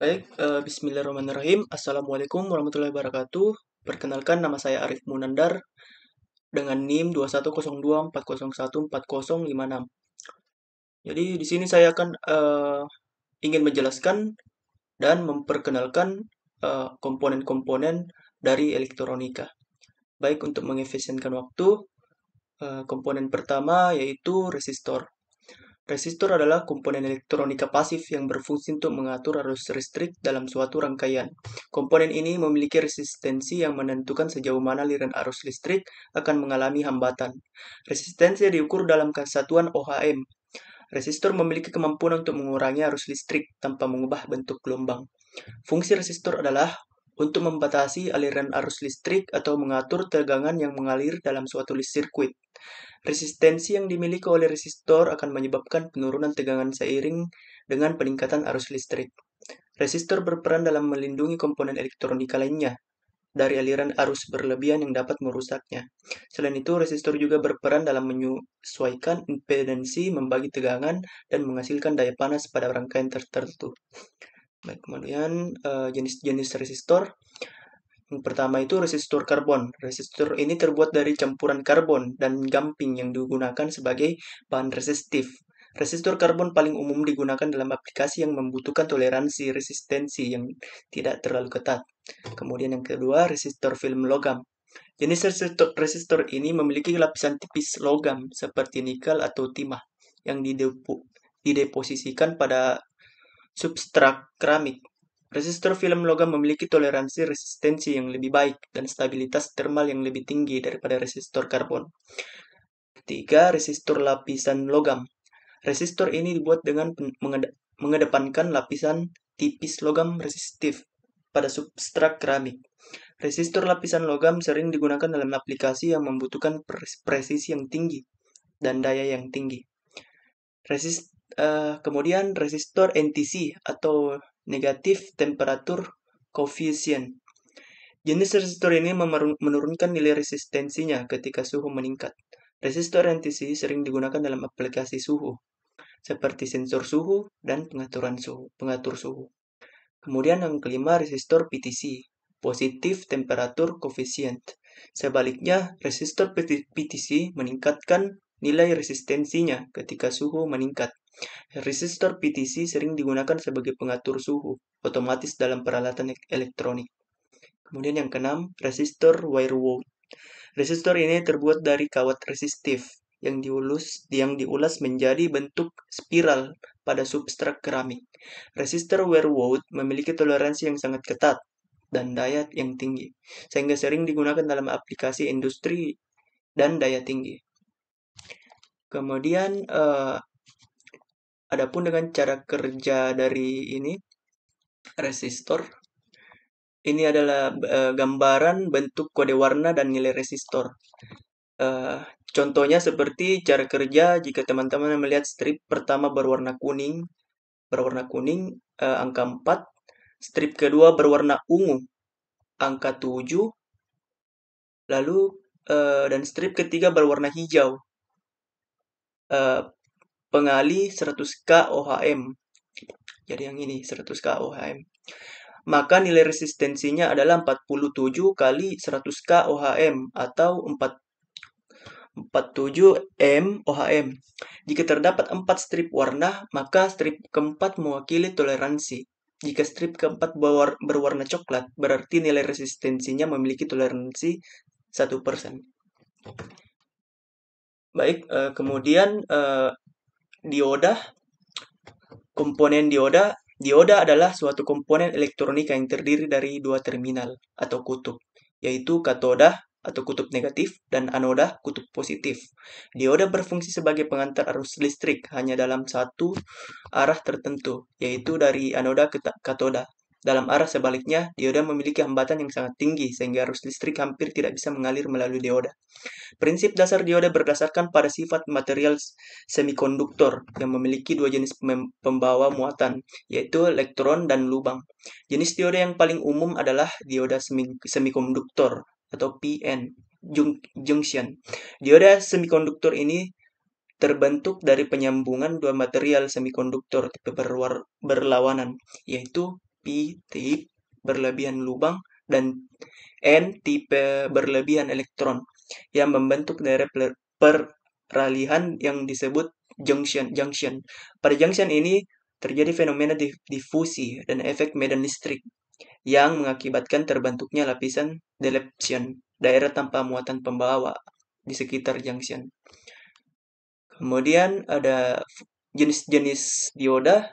Baik, bismillahirrahmanirrahim. Assalamualaikum warahmatullahi wabarakatuh. Perkenalkan, nama saya Arif Munandar dengan NIM 21024014014056. Jadi di sini saya akan ingin menjelaskan dan memperkenalkan komponen-komponen dari elektronika. Baik, untuk mengefisienkan waktu, komponen pertama yaitu resistor. Resistor adalah komponen elektronika pasif yang berfungsi untuk mengatur arus listrik dalam suatu rangkaian. Komponen ini memiliki resistensi yang menentukan sejauh mana aliran arus listrik akan mengalami hambatan. Resistensi diukur dalam kesatuan ohm. Resistor memiliki kemampuan untuk mengurangi arus listrik tanpa mengubah bentuk gelombang. Fungsi resistor adalah untuk membatasi aliran arus listrik atau mengatur tegangan yang mengalir dalam suatu sirkuit. Resistensi yang dimiliki oleh resistor akan menyebabkan penurunan tegangan seiring dengan peningkatan arus listrik. Resistor berperan dalam melindungi komponen elektronika lainnya dari aliran arus berlebihan yang dapat merusaknya. Selain itu, resistor juga berperan dalam menyesuaikan impedansi, membagi tegangan, dan menghasilkan daya panas pada rangkaian tertentu. Baik, kemudian jenis-jenis resistor. Yang pertama itu resistor karbon. Resistor ini terbuat dari campuran karbon dan gamping yang digunakan sebagai bahan resistif. Resistor karbon paling umum digunakan dalam aplikasi yang membutuhkan toleransi resistensi yang tidak terlalu ketat. Kemudian yang kedua, resistor film logam. Jenis resistor ini memiliki lapisan tipis logam seperti nikel atau timah yang dideposisikan pada substrat keramik. Resistor film logam memiliki toleransi resistensi yang lebih baik dan stabilitas termal yang lebih tinggi daripada resistor karbon. Ketiga, resistor lapisan logam. Resistor ini dibuat dengan mengedepankan lapisan tipis logam resistif pada substrat keramik. Resistor lapisan logam sering digunakan dalam aplikasi yang membutuhkan presisi yang tinggi dan daya yang tinggi. Kemudian resistor NTC atau negatif temperatur coefficient. Jenis resistor ini menurunkan nilai resistensinya ketika suhu meningkat. Resistor NTC sering digunakan dalam aplikasi suhu, seperti sensor suhu dan pengatur suhu. Kemudian yang kelima, resistor PTC, positif temperatur coefficient. Sebaliknya, resistor PTC meningkatkan nilai resistensinya ketika suhu meningkat. Resistor PTC sering digunakan sebagai pengatur suhu otomatis dalam peralatan elektronik. Kemudian yang keenam, resistor wire wrought. Resistor ini terbuat dari kawat resistif yang diulas menjadi bentuk spiral pada substrat keramik. Resistor wire wrought memiliki toleransi yang sangat ketat dan daya yang tinggi, sehingga sering digunakan dalam aplikasi industri dan daya tinggi. Kemudian adapun dengan cara kerja dari resistor, ini adalah gambaran bentuk kode warna dan nilai resistor. Contohnya seperti cara kerja jika teman-teman melihat strip pertama berwarna kuning, angka 4, strip kedua berwarna ungu, angka 7, lalu dan strip ketiga berwarna hijau, pengali 100K ohm. Jadi yang ini 100K ohm. Maka nilai resistensinya adalah 47 kali 100K ohm atau 47 M ohm. Jika terdapat 4 strip warna, maka strip keempat mewakili toleransi. Jika strip keempat berwarna coklat, berarti nilai resistensinya memiliki toleransi 1%. Baik, kemudian dioda. Komponen dioda. Dioda adalah suatu komponen elektronika yang terdiri dari dua terminal atau kutub, yaitu katoda atau kutub negatif dan anoda kutub positif. Dioda berfungsi sebagai pengantar arus listrik hanya dalam satu arah tertentu, yaitu dari anoda ke katoda. Dalam arah sebaliknya, dioda memiliki hambatan yang sangat tinggi sehingga arus listrik hampir tidak bisa mengalir melalui dioda. Prinsip dasar dioda berdasarkan pada sifat material semikonduktor yang memiliki dua jenis pembawa muatan, yaitu elektron dan lubang. Jenis dioda yang paling umum adalah dioda semikonduktor atau PN junction. Dioda semikonduktor ini terbentuk dari penyambungan dua material semikonduktor tipe berlawanan, yaitu P-type berlebihan lubang dan N-tipe berlebihan elektron yang membentuk daerah peralihan yang disebut junction. Pada junction ini terjadi fenomena difusi dan efek medan listrik yang mengakibatkan terbentuknya lapisan depletion, daerah tanpa muatan pembawa di sekitar junction. Kemudian ada jenis-jenis dioda.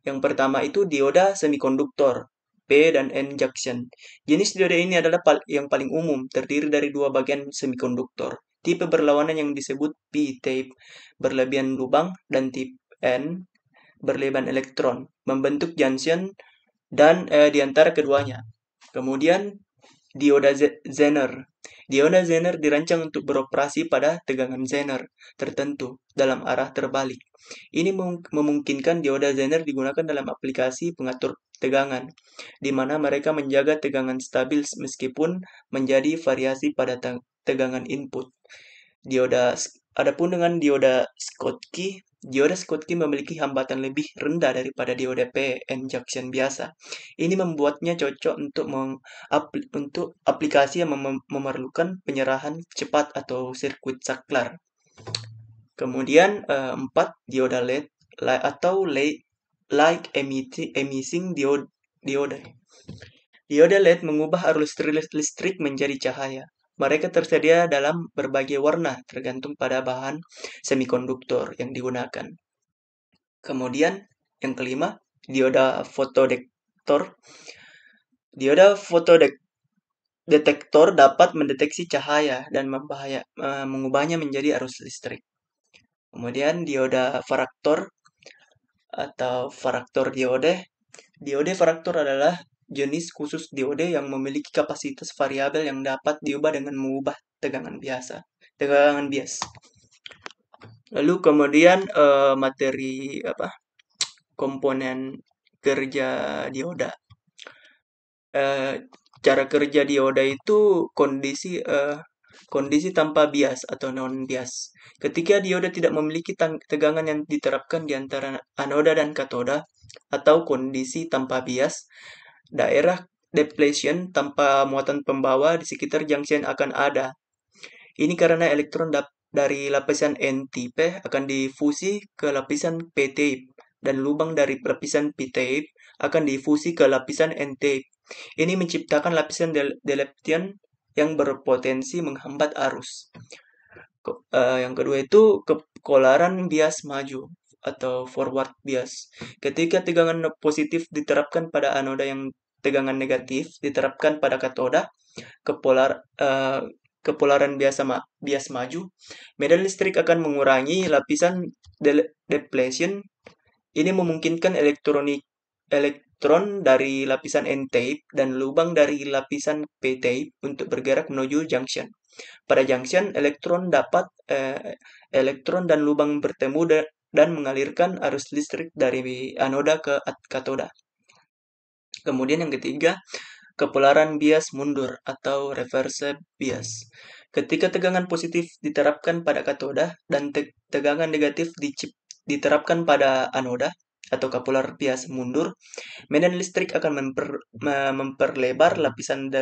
Yang pertama itu dioda semikonduktor, P dan N junction. Jenis dioda ini adalah yang paling umum, terdiri dari dua bagian semikonduktor. Tipe berlawanan yang disebut P-type, berlebihan lubang, dan tipe N, berlebihan elektron, membentuk junction dan di antara keduanya. Kemudian dioda Zener. Dioda Zener dirancang untuk beroperasi pada tegangan Zener tertentu dalam arah terbalik. Ini memungkinkan dioda Zener digunakan dalam aplikasi pengatur tegangan, di mana mereka menjaga tegangan stabil meskipun menjadi variasi pada tegangan input. Adapun dengan dioda Schottky memiliki hambatan lebih rendah daripada dioda PN junction biasa. Ini membuatnya cocok untuk aplikasi yang memerlukan penyerahan cepat atau sirkuit saklar. Kemudian 4 dioda LED atau light emitting diode. Dioda LED mengubah arus listrik menjadi cahaya. Mereka tersedia dalam berbagai warna tergantung pada bahan semikonduktor yang digunakan. Kemudian yang kelima, dioda fotodetektor. Dioda fotodetektor dapat mendeteksi cahaya dan mengubahnya menjadi arus listrik. Kemudian dioda varaktor atau varaktor diode. Diode varaktor adalah jenis khusus diode yang memiliki kapasitas variabel yang dapat diubah dengan mengubah tegangan bias. Lalu kemudian materi komponen kerja dioda. Cara kerja dioda itu kondisi tanpa bias atau non bias. Ketika dioda tidak memiliki tegangan yang diterapkan di antara anoda dan katoda atau kondisi tanpa bias, daerah depletion tanpa muatan pembawa di sekitar junction akan ada. Ini karena elektron dari lapisan N-type akan difusi ke lapisan P-type dan lubang dari lapisan P-type akan difusi ke lapisan N-type. Ini menciptakan lapisan depletion yang berpotensi menghambat arus. Yang kedua itu kepolaran bias maju atau forward bias. Ketika tegangan positif diterapkan pada anoda yang tegangan negatif diterapkan pada katoda, kepolaran bias maju, medan listrik akan mengurangi lapisan depletion. Ini memungkinkan elektron dari lapisan N-type dan lubang dari lapisan P-type untuk bergerak menuju junction. Pada junction, elektron dan lubang bertemu dan mengalirkan arus listrik dari anoda ke katoda. Kemudian yang ketiga, kepolaran bias mundur atau reverse bias. Ketika tegangan positif diterapkan pada katoda dan tegangan negatif diterapkan pada anoda atau kepolar bias mundur, medan listrik akan memperlebar lapisan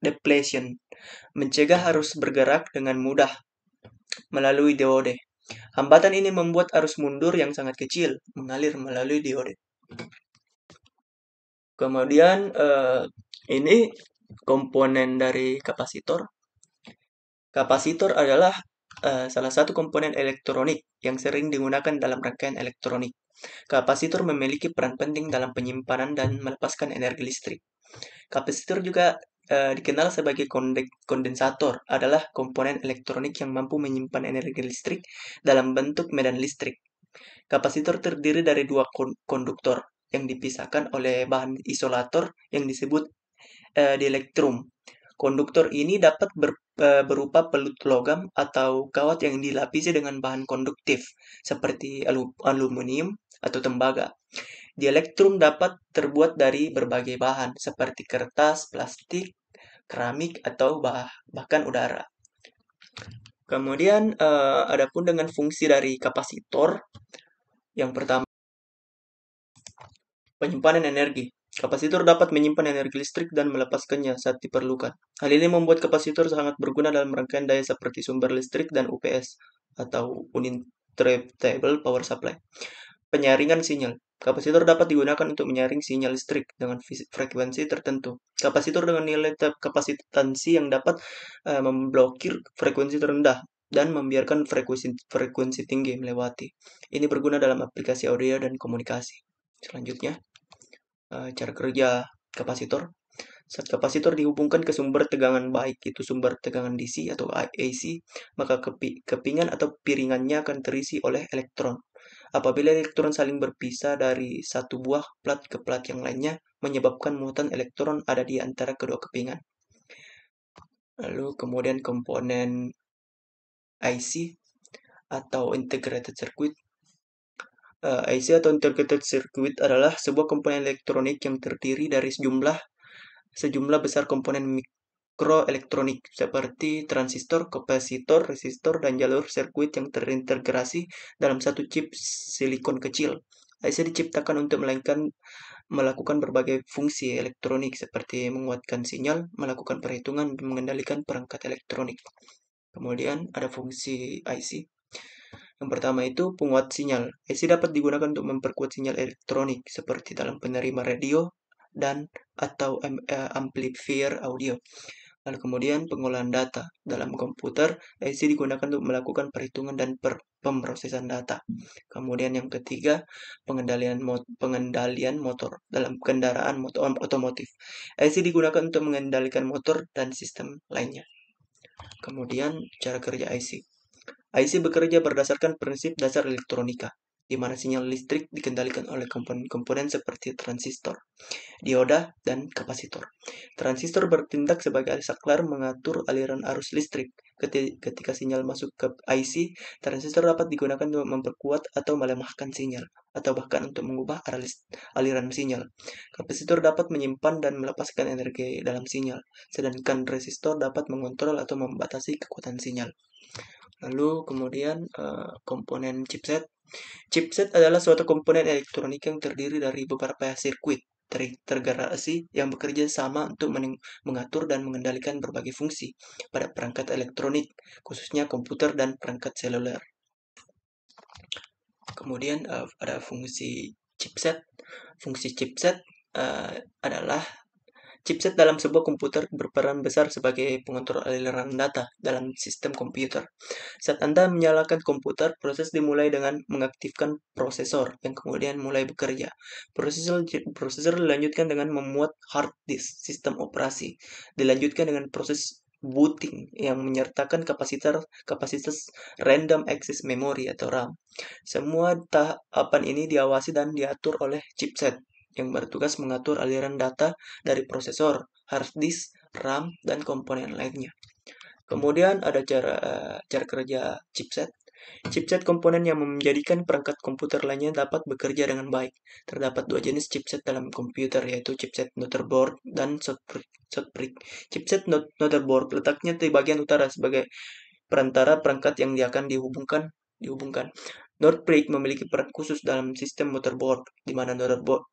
depletion, mencegah arus bergerak dengan mudah melalui diode. Hambatan ini membuat arus mundur yang sangat kecil mengalir melalui diode. Kemudian ini komponen dari kapasitor. Kapasitor adalah salah satu komponen elektronik yang sering digunakan dalam rangkaian elektronik. Kapasitor memiliki peran penting dalam penyimpanan dan melepaskan energi listrik. Kapasitor juga dikenal sebagai kondensator, adalah komponen elektronik yang mampu menyimpan energi listrik dalam bentuk medan listrik. Kapasitor terdiri dari dua konduktor yang dipisahkan oleh bahan isolator yang disebut dielektrum. Konduktor ini dapat berupa pelut logam atau kawat yang dilapisi dengan bahan konduktif seperti aluminium atau tembaga. Dielektrum dapat terbuat dari berbagai bahan seperti kertas, plastik, keramik, atau bahkan udara. Kemudian adapun dengan fungsi dari kapasitor, yang pertama penyimpanan energi. Kapasitor dapat menyimpan energi listrik dan melepaskannya saat diperlukan. Hal ini membuat kapasitor sangat berguna dalam rangkaian daya seperti sumber listrik dan UPS atau Uninterruptible Power Supply. Penyaringan sinyal. Kapasitor dapat digunakan untuk menyaring sinyal listrik dengan frekuensi tertentu. Kapasitor dengan nilai kapasitansi yang dapat memblokir frekuensi terendah dan membiarkan frekuensi tinggi melewati. Ini berguna dalam aplikasi audio dan komunikasi. Selanjutnya, cara kerja kapasitor. Saat kapasitor dihubungkan ke sumber tegangan baik itu sumber tegangan DC atau AC, maka kepingan atau piringannya akan terisi oleh elektron. Apabila elektron saling berpisah dari satu buah plat ke plat yang lainnya, menyebabkan muatan elektron ada di antara kedua kepingan. Lalu kemudian komponen IC atau integrated circuit. IC atau integrated circuit adalah sebuah komponen elektronik yang terdiri dari sejumlah besar komponen mikroelektronik seperti transistor, kapasitor, resistor, dan jalur sirkuit yang terintegrasi dalam satu chip silikon kecil. IC diciptakan untuk melakukan berbagai fungsi elektronik seperti menguatkan sinyal, melakukan perhitungan, dan mengendalikan perangkat elektronik. Kemudian ada fungsi IC. Yang pertama itu penguat sinyal. IC dapat digunakan untuk memperkuat sinyal elektronik seperti dalam penerima radio dan atau amplifier audio. Lalu kemudian pengolahan data. Dalam komputer, IC digunakan untuk melakukan perhitungan dan pemrosesan data. Kemudian yang ketiga, pengendalian motor. Dalam kendaraan otomotif, IC digunakan untuk mengendalikan motor dan sistem lainnya. Kemudian cara kerja IC. IC bekerja berdasarkan prinsip dasar elektronika, di mana sinyal listrik dikendalikan oleh komponen-komponen seperti transistor, dioda, dan kapasitor. Transistor bertindak sebagai saklar mengatur aliran arus listrik. Ketika sinyal masuk ke IC, transistor dapat digunakan untuk memperkuat atau melemahkan sinyal, atau bahkan untuk mengubah aliran sinyal. Kapasitor dapat menyimpan dan melepaskan energi dalam sinyal, sedangkan resistor dapat mengontrol atau membatasi kekuatan sinyal. Lalu kemudian komponen chipset. Chipset adalah suatu komponen elektronik yang terdiri dari beberapa sirkuit terintegrasi yang bekerja sama untuk mengatur dan mengendalikan berbagai fungsi pada perangkat elektronik, khususnya komputer dan perangkat seluler. Kemudian ada fungsi chipset. Fungsi chipset adalah chipset dalam sebuah komputer berperan besar sebagai pengontrol aliran data dalam sistem komputer. Saat Anda menyalakan komputer, proses dimulai dengan mengaktifkan prosesor yang kemudian mulai bekerja. Prosesor dilanjutkan dengan memuat hard disk sistem operasi. Dilanjutkan dengan proses booting yang menyertakan kapasitas random access memory atau RAM. Semua tahapan ini diawasi dan diatur oleh chipset yang bertugas mengatur aliran data dari prosesor, hard disk, RAM, dan komponen lainnya. Kemudian ada cara kerja chipset. Chipset komponen yang menjadikan perangkat komputer lainnya dapat bekerja dengan baik. Terdapat dua jenis chipset dalam komputer, yaitu chipset motherboard dan shortbread. Chipset motherboard letaknya di bagian utara sebagai perantara perangkat yang akan dihubungkan. Shortbread memiliki peran khusus dalam sistem motherboard, di mana motherboard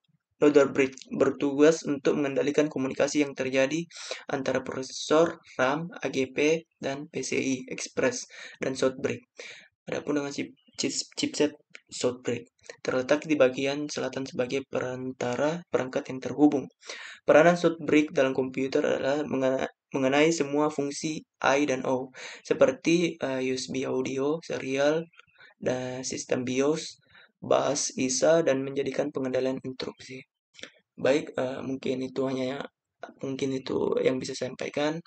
bertugas untuk mengendalikan komunikasi yang terjadi antara prosesor, RAM, AGP, dan PCI Express dan shortbread. Adapun dengan chipset shortbread terletak di bagian selatan sebagai perantara perangkat yang terhubung. Peranan shortbread dalam komputer adalah mengenai semua fungsi I dan O, seperti USB audio, serial, dan sistem BIOS, bus, ISA, dan menjadikan pengendalian interupsi. Baik, mungkin itu yang bisa saya sampaikan.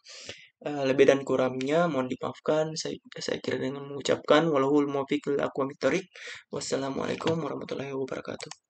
Lebih dan kurangnya mohon dimaafkan. Saya kira dengan mengucapkan walahul muwaffiq lil aqwamit thoriq. Wassalamualaikum warahmatullahi wabarakatuh.